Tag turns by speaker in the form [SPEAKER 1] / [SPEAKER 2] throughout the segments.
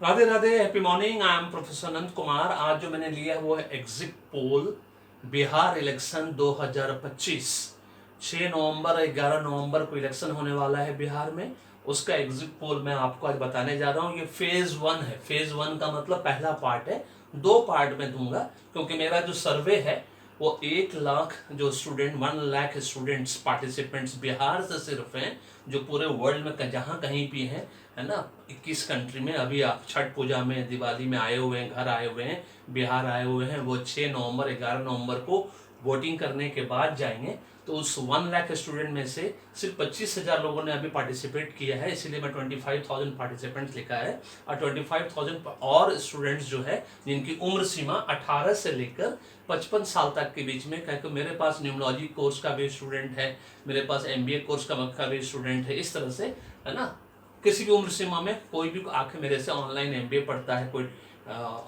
[SPEAKER 1] Radhe Radhe, happy morning. I am professor Anant Kumar. आज जो मैंने लिया है वो है एग्जिट पोल बिहार इलेक्शन 2025। 6 नवंबर 11 नवंबर को इलेक्शन होने वाला है बिहार में। उसका एग्जिट पोल मैं आपको आज बताने जा रहा हूँ। ये फेज 1 है। फेज 1 का मतलब पहला पार्ट है। 2 पार्ट में दूंगा क्योंकि मेरा जो सर्वे है वो 1 लाख जो student 1 lakh students participants Bihar से सिर्फ हैं, जो पूरे वर्ल्ड में जहाँ कहीं भी हैं, है ना। 21 कंट्री में अभी आप छठ पूजा में दिवाली में आए हुए हैं, घर आए हुए हैं, बिहार आए हुए हैं। वो 6 नवंबर 11 नवंबर को वोटिंग करने के बाद जाएंगे। तो उस 1 लाख स्टूडेंट में से सिर्फ 25,000 लोगों ने अभी पार्टिसिपेट किया है, इसीलिए मैं 25,000 पार्टिसिपेंट्स लिखा है। और 25,000 और स्टूडेंट्स जो है जिनकी उम्र सीमा 18 से लेकर 55 साल तक के बीच में, क्योंकि मेरे पास न्यूमोलॉजी कोर्स का भी स्टूडेंट है, मेरे पास MBA कोर्स का भी स्टूडेंट है। इस तरह से, है ना, किसी भी उम्र सीमा में कोई भी आके मेरे से ऑनलाइन MBA पढ़ता है, कोई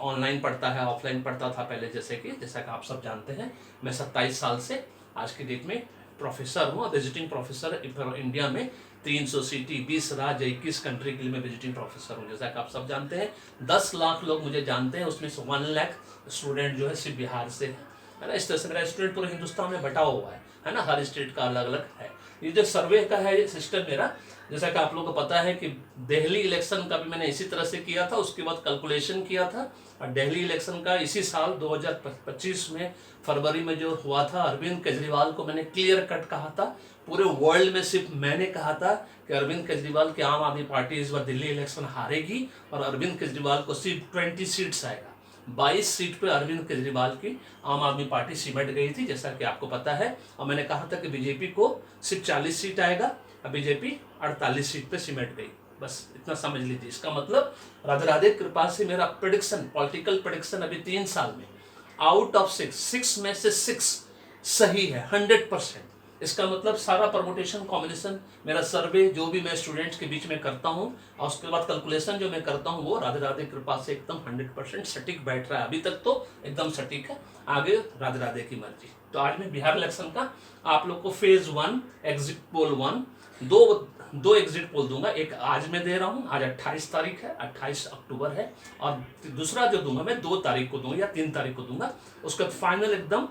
[SPEAKER 1] ऑनलाइन पढ़ता है, ऑफलाइन पढ़ता था पहले, जैसा कि आप सब जानते हैं। मैं 27 साल से आज की डेट में प्रोफेसर हूँ, विजिटिंग प्रोफेसर इंडिया में 300 सिटी 20 राज्य 21 कंट्री के लिए मैं विजिटिंग प्रोफेसर हूँ, जैसा कि आप सब जानते हैं। 10 लाख लोग मुझे जानते हैं, उसमें से 1 लाख स्टूडेंट जो है सिर्फ बिहार से है ना। इस तरह से मेरा स्टूडेंट पूरे हिंदुस्तान में बटा हुआ है ना, हर स्टेट का अलग अलग है। ये जो सर्वे का है ये सिस्टम मेरा, जैसा कि आप लोगों को पता है कि दिल्ली इलेक्शन का भी मैंने इसी तरह से किया था, उसके बाद कैलकुलेशन किया था। और दिल्ली इलेक्शन का इसी साल 2025 में फरवरी में जो हुआ था, अरविंद केजरीवाल को मैंने क्लियर कट कहा था। पूरे वर्ल्ड में सिर्फ मैंने कहा था कि अरविंद केजरीवाल की आम आदमी पार्टी इस बार दिल्ली इलेक्शन हारेगी और अरविंद केजरीवाल को सिर्फ 20 सीट्स आएगा। 22 सीट पे अरविंद केजरीवाल की आम आदमी पार्टी सिमट गई थी, जैसा कि आपको पता है। और मैंने कहा था कि बीजेपी को सिर्फ 40 सीट आएगा, अब बीजेपी 48 सीट पे सिमट गई। बस इतना समझ लीजिए। इसका मतलब राधे राधे कृपा से मेरा प्रेडिक्शन, पॉलिटिकल प्रेडिक्शन अभी 3 साल में आउट ऑफ 6 में से 6 सही है, 100%। इसका मतलब सारा परमुटेशन कॉम्बिनेशन, मेरा सर्वे जो भी मैं स्टूडेंट्स के बीच में करता हूँ और उसके बाद कैलकुलेशन जो मैं करता हूँ वो राधे राधे कृपा से एकदम 100% सटीक बैठ रहा है। अभी तक तो एकदम सटीक है, आगे राधे राधे की मर्जी। तो आज मैं बिहार इलेक्शन का आप लोग को फेज 1 एग्जिट पोल 1 दो एग्जिट पोल दूंगा। एक आज मैं दे रहा हूं, आज 28 तारीख है, 28 अक्टूबर है। और दूसरा जो दूंगा मैं 2 तारीख को दूंगा या 3 तारीख को दूंगा। उसका फाइनल एकदम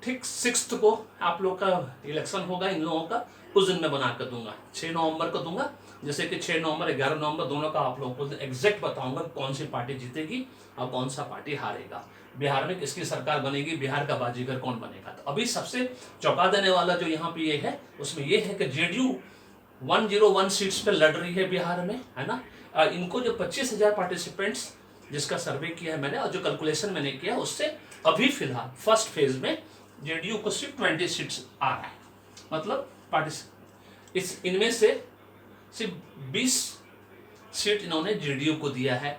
[SPEAKER 1] ठीक 6 को आप लोग का इलेक्शन होगा, इन लोगों का उस दिन मैं बना कर दूंगा। 6 नवंबर को दूंगा, जैसे कि 6 नवंबर 11 नवंबर दोनों का आप लोगों को एग्जैक्ट बताऊंगा कौन सी पार्टी जीतेगी और कौन सा पार्टी हारेगा, बिहार में किसकी सरकार बनेगी, बिहार का बाजीगर कौन बनेगा। तो अभी सबसे चौंका देने वाला जो यहाँ पे ये है, उसमें ये है कि JDU 101 सीट्स पे लड़ रही है बिहार में, है ना। इनको जो 25,000 पार्टिसिपेंट्स जिसका सर्वे किया है मैंने और जो कैलकुलेशन मैंने किया उससे अभी फिलहाल फर्स्ट फेज में JDU को सिर्फ 20 सीट्स आ रहा है। मतलब इनमें से सिर्फ 20 सीट इन्होंने JDU को दिया है।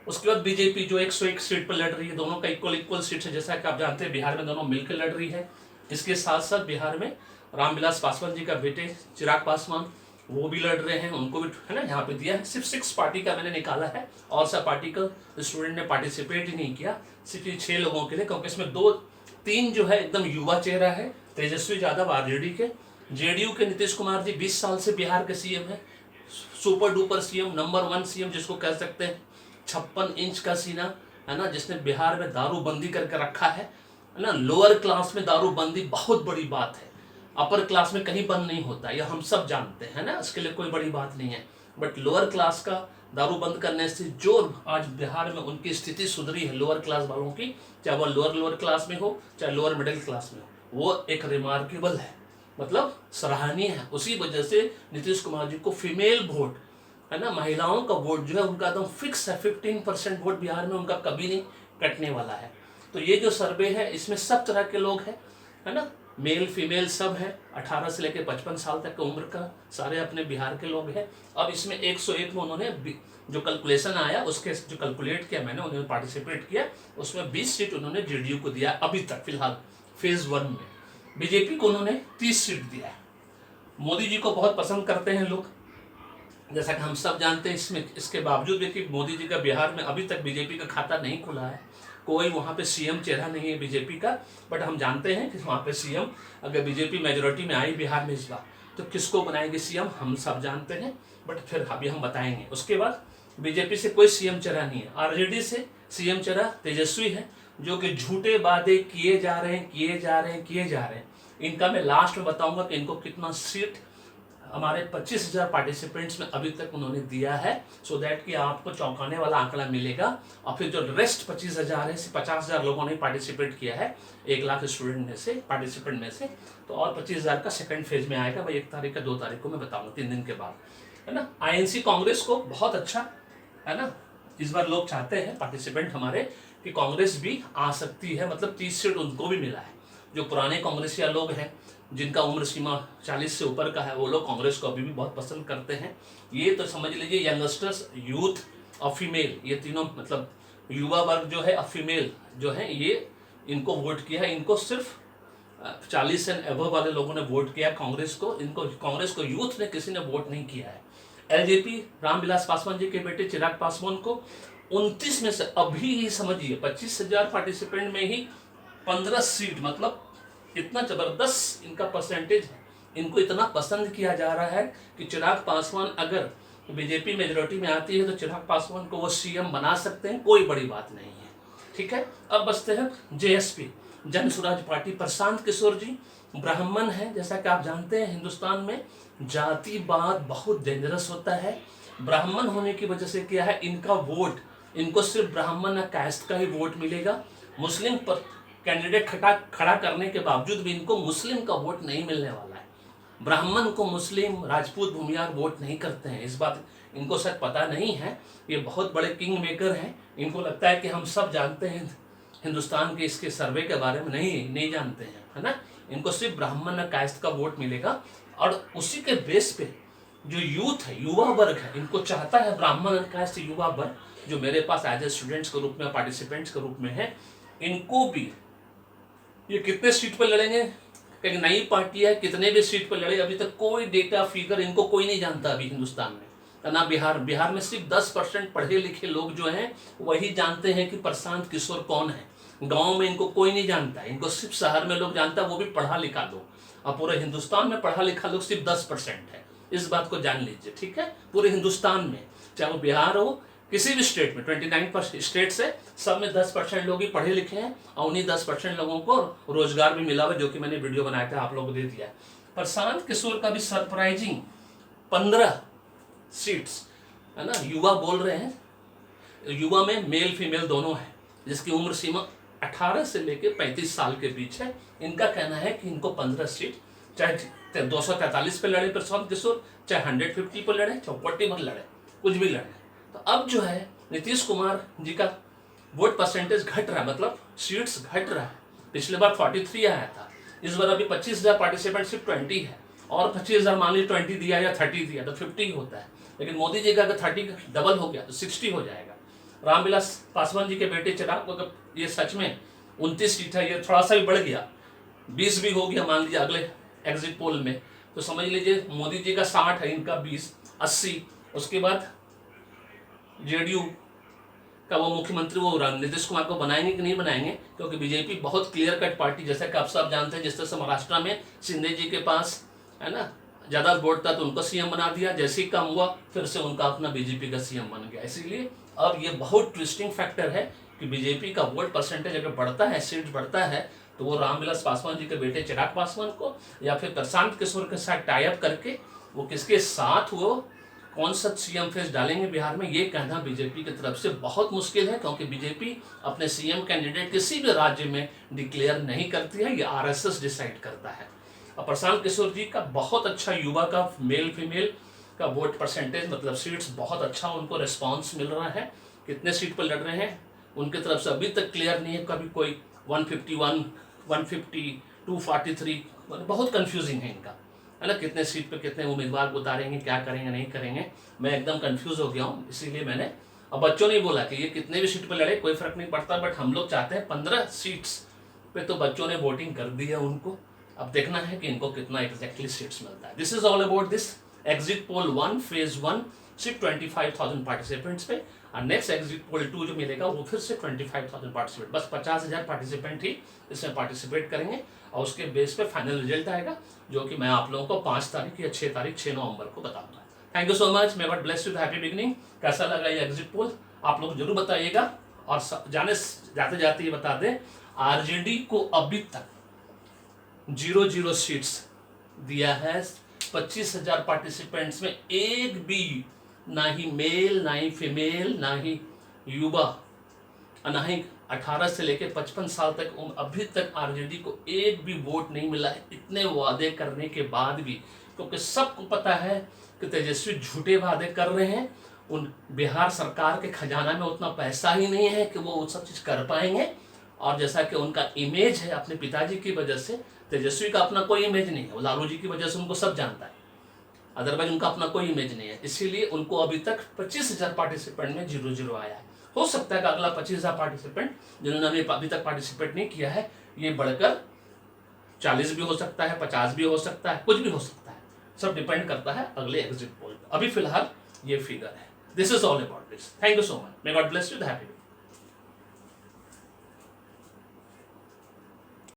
[SPEAKER 1] उसके बाद बीजेपी जो 101 सीट पर लड़ रही है, दोनों का इक्वल सीट है, जैसा कि आप जानते हैं बिहार में दोनों मिलकर लड़ रही है। इसके साथ साथ बिहार में रामविलास पासवान जी का बेटे चिराग पासवान वो भी लड़ रहे हैं, उनको भी, है ना, यहाँ पे दिया है। सिर्फ 6 पार्टी का मैंने निकाला है और सब पार्टी का स्टूडेंट ने पार्टिसिपेट ही नहीं किया, सिर्फ ये 6 लोगों के लिए, क्योंकि इसमें 2-3 जो है एकदम युवा चेहरा है। तेजस्वी यादव RJD के, JDU के नीतीश कुमार जी 20 साल से बिहार के CM है, super duper CM, number 1 CM जिसको कह सकते हैं। 56 इंच का सीना, है ना, जिसने बिहार में दारूबंदी करके रखा है ना। लोअर क्लास में दारूबंदी बहुत बड़ी बात है, अपर क्लास में कहीं बंद नहीं होता, यह हम सब जानते हैं ना, इसके लिए कोई बड़ी बात नहीं है। बट लोअर क्लास का दारू बंद करने से जो आज बिहार में उनकी स्थिति सुधरी है लोअर क्लास वालों की, चाहे वो लोअर क्लास में हो चाहे लोअर मिडिल क्लास में हो, वो एक रिमार्केबल है, मतलब सराहनीय है। उसी वजह से नीतीश कुमार जी को फीमेल वोट, है ना, महिलाओं का वोट जो है उनका एकदम फिक्स है। 15% वोट बिहार में उनका कभी नहीं कटने वाला है। तो ये जो सर्वे है इसमें सब तरह के लोग हैं, है ना, मेल फीमेल सब है, 18 से लेकर 55 साल तक की उम्र का सारे अपने बिहार के लोग हैं। अब इसमें 101 में उन्होंने जो कैलकुलेशन आया उसके जो कैलकुलेट किया मैंने, उन्होंने पार्टिसिपेट किया, उसमें 20 सीट उन्होंने JDU को दिया अभी तक फिलहाल फेज 1 में। बीजेपी को उन्होंने 30 सीट दिया है। मोदी जी को बहुत पसंद करते हैं लोग, जैसा कि हम सब जानते हैं। इसके बावजूद भी कि मोदी जी का बिहार में अभी तक बीजेपी का खाता नहीं खुला है, कोई वहाँ पे CM चेहरा नहीं है बीजेपी का। बट हम जानते हैं कि वहाँ पे CM अगर बीजेपी मेजोरिटी में आई बिहार में इस बार तो किसको बनाएगी CM, हम सब जानते हैं। बट फिर अभी हम बताएंगे। उसके बाद बीजेपी से कोई सीएम चेहरा नहीं है। आरजेडी से सीएम चेहरा तेजस्वी है, जो कि झूठे वादे किए जा रहे हैं। इनका मैं लास्ट में बताऊंगा कि इनको कितना सीट हमारे 25,000 पार्टिसिपेंट्स में अभी तक उन्होंने दिया है, सो दैट कि आपको चौंकाने वाला आंकड़ा मिलेगा। और फिर जो रेस्ट 25,000 है, 50,000 लोगों ने पार्टिसिपेट किया है 1 लाख स्टूडेंट में से, पार्टिसिपेंट में से, तो और 25,000 का सेकंड फेज में आएगा। भाई 1 तारीख का 2 तारीख को मैं बताऊंगा, 3 दिन के बाद, है ना। आईएनसी कांग्रेस को बहुत अच्छा, है ना, इस बार लोग चाहते हैं पार्टिसिपेंट हमारे कि कांग्रेस भी आ सकती है, मतलब 30 सीट उनको भी मिला है। जो पुराने कांग्रेसिया लोग हैं, जिनका उम्र सीमा 40 से ऊपर का है, वो लोग कांग्रेस को अभी भी बहुत पसंद करते हैं। ये तो समझ लीजिए यंगस्टर्स, यूथ और फीमेल, ये तीनों मतलब युवा वर्ग जो है और फीमेल जो है, ये इनको वोट किया है। इनको सिर्फ 40 एंड अबव वाले लोगों ने वोट किया कांग्रेस को। इनको कांग्रेस को यूथ ने किसी ने वोट नहीं किया है। एलजेपी रामविलास पासवान जी के बेटे चिराग पासवान को 29 में से अभी ही समझिए 25,000 पार्टिसिपेंट में ही 15 सीट, मतलब इतना जबरदस्त इनका परसेंटेज है। इनको इतना पसंद किया जा रहा है कि चिराग पासवान अगर बीजेपी मेजोरिटी में आती है तो चिराग पासवान को वो सीएम बना सकते हैं, कोई बड़ी बात नहीं है। ठीक है, अब बचते हैं जेएसपी, जन स्वराज पार्टी। प्रशांत किशोर जी ब्राह्मण हैं, जैसा कि आप जानते हैं हिंदुस्तान में जातिवाद बहुत डेंजरस होता है। ब्राह्मण होने की वजह से क्या है, इनका वोट, इनको सिर्फ ब्राह्मण कास्ट का ही वोट मिलेगा। मुस्लिम पर कैंडिडेट खड़ा करने के बावजूद भी इनको मुस्लिम का वोट नहीं मिलने वाला है। ब्राह्मण को मुस्लिम, राजपूत, भूमियार वोट नहीं करते हैं। इस बात इनको शायद पता नहीं है। ये बहुत बड़े किंग मेकर हैं। इनको लगता है कि हम सब जानते हैं हिंदुस्तान के इसके सर्वे के बारे में, नहीं जानते हैं, है ना। इनको सिर्फ ब्राह्मण कास्ट का वोट मिलेगा और उसी के बेस पे जो यूथ है, युवा वर्ग है, इनको चाहता है ब्राह्मण कास्ट युवा वर्ग, जो मेरे पास एज ए स्टूडेंट्स के रूप में, पार्टिसिपेंट्स के रूप में है, इनको भी ये कितने सीट पर लड़ेंगे, एक नई पार्टी है, कितने भी सीट पर लड़े, अभी तक कोई डेटा फिगर इनको कोई नहीं जानता अभी हिंदुस्तान में, ना बिहार में सिर्फ 10% पढ़े लिखे लोग जो हैं वही जानते हैं कि प्रशांत किशोर कौन है। गांव में इनको कोई नहीं जानता, इनको सिर्फ शहर में लोग जानता है, वो भी पढ़ा लिखा लोग। और पूरे हिंदुस्तान में पढ़ा लिखा लोग सिर्फ 10% है, इस बात को जान लीजिए। ठीक है, पूरे हिंदुस्तान में, चाहे वो बिहार हो, किसी भी स्टेट में, 29 स्टेट से, सब में 10% लोग ही पढ़े लिखे हैं और उन्हीं 10% लोगों को रोजगार भी मिला हुआ, जो कि मैंने वीडियो बनाया था, आप लोगों को दे दिया। प्रशांत किशोर का भी सरप्राइजिंग 15 सीट्स, है ना। युवा बोल रहे हैं, युवा में मेल फीमेल दोनों है, जिसकी उम्र सीमा 18 से लेकर 35 साल के बीच है। इनका कहना है कि इनको 15 सीट, चाहे 243 पे लड़े प्रशांत किशोर, चाहे 150 पे लड़े, चाहे 40 पर लड़े, कुछ भी लड़े। तो अब जो है नीतीश कुमार जी का वोट परसेंटेज घट रहा है, मतलब सीट्स घट रहा है। पिछले बार 43 आया था, इस बार अभी 25,000 पार्टिसिपेंट सिर्फ 20 है, और 25,000 मान लीजिए 20 दिया या 30 दिया तो 50 होता है। लेकिन मोदी जी का अगर 30 डबल हो गया तो 60 हो जाएगा। रामविलास पासवान जी के बेटे चिराग को अगर ये सच में 29 सीट है, ये थोड़ा सा भी बढ़ गया, 20 भी हो गया मान लीजिए अगले एग्जिट पोल में, तो समझ लीजिए मोदी जी का 60 है, इनका 20, 80। उसके बाद जेडीयू का वो मुख्यमंत्री वो नीतीश कुमार को बनाएंगे कि नहीं बनाएंगे, क्योंकि बीजेपी बहुत क्लियर कट पार्टी, जैसा कि आप सब जानते हैं। जिस तरह से महाराष्ट्र में शिंदे जी के पास, है ना, ज़्यादा वोट था तो उनको सीएम बना दिया, जैसे ही काम हुआ फिर से उनका अपना बीजेपी का सीएम बन गया। इसीलिए अब ये बहुत ट्विस्टिंग फैक्टर है कि बीजेपी का वोट परसेंटेज अगर बढ़ता है, सीट बढ़ता है, तो वो रामविलास पासवान जी के बेटे चिराग पासवान को या फिर प्रशांत किशोर के साथ टाई अप करके वो किसके साथ वो कौन सा सीएम फेस डालेंगे बिहार में, ये कहना बीजेपी की तरफ से बहुत मुश्किल है, क्योंकि बीजेपी अपने सीएम कैंडिडेट किसी भी राज्य में डिक्लेयर नहीं करती है, ये आरएसएस डिसाइड करता है। और प्रशांत किशोर जी का बहुत अच्छा युवा का मेल फीमेल का वोट परसेंटेज, मतलब सीट्स बहुत अच्छा उनको रिस्पॉन्स मिल रहा है। कितने सीट पर लड़ रहे हैं उनकी तरफ से अभी तक क्लियर नहीं है, कभी कोई 151, 150, 243, बहुत कंफ्यूजिंग है इनका, है ना। कितने सीट पे कितने उम्मीदवार उतारेंगे, क्या करेंगे नहीं करेंगे, मैं एकदम कंफ्यूज हो गया हूँ। इसीलिए मैंने, अब बच्चों ने बोला कि ये कितने भी सीट पे लड़े कोई फर्क नहीं पड़ता, बट हम लोग चाहते हैं 15 सीट्स पे, तो बच्चों ने वोटिंग कर दी है उनको। अब देखना है कि इनको कितना एग्जैक्टली सीट्स मिलता है। This is all about this exit poll 1 phase 1 सिर्फ 25,000 पार्टिसिपेंट्स पे, और नेक्स्ट एग्जिट पोल 2 जो मिलेगा वो फिर से 25,000 पार्टिसिपेंट, बस 50,000 पार्टिसिपेंट ही इसमें पार्टिसिपेट करेंगे और उसके बेस पे फाइनल रिजल्ट आएगा, जो कि मैं आप लोगों को 5 तारीख या 6 तारीख 6 नवंबर को बताऊंगा। Thank you so much, may God bless you, happy beginning. कैसा लगा ये एग्जिट पोल आप लोग जरूर बताइएगा। और जाते जाते ये बता दें, आरजेडी को अभी तक 0 सीट्स दिया है। 25,000 पार्टिसिपेंट्स में एक भी, ना ही मेल ना ही फीमेल ना ही युवा ना ही 18 से लेकर 55 साल तक अभी तक आरजेडी को एक भी वोट नहीं मिला है, इतने वादे करने के बाद भी। क्योंकि सबको पता है कि तेजस्वी झूठे वादे कर रहे हैं, उन बिहार सरकार के खजाना में उतना पैसा ही नहीं है कि वो सब चीज़ कर पाएंगे। और जैसा कि उनका इमेज है अपने पिताजी की वजह से, तेजस्वी का अपना कोई इमेज नहीं है, वो लालू जी की वजह से उनको सब जानता है, अदरवाइज उनका अपना कोई इमेज नहीं है। इसीलिए उनको अभी तक 25,000 पार्टिसिपेंट में 0 आया है। हो सकता है कि अगला 25,000 पार्टिसिपेंट जिन्होंने अभी तक पार्टिसिपेट नहीं किया है, ये बढ़कर 40 भी हो सकता है, 50 भी हो सकता है, कुछ भी हो सकता है। सब डिपेंड करता है अगले एग्जिट पोल पर। अभी फिलहाल ये फिगर है। This is all about this. Thank you so much, may God bless you, happy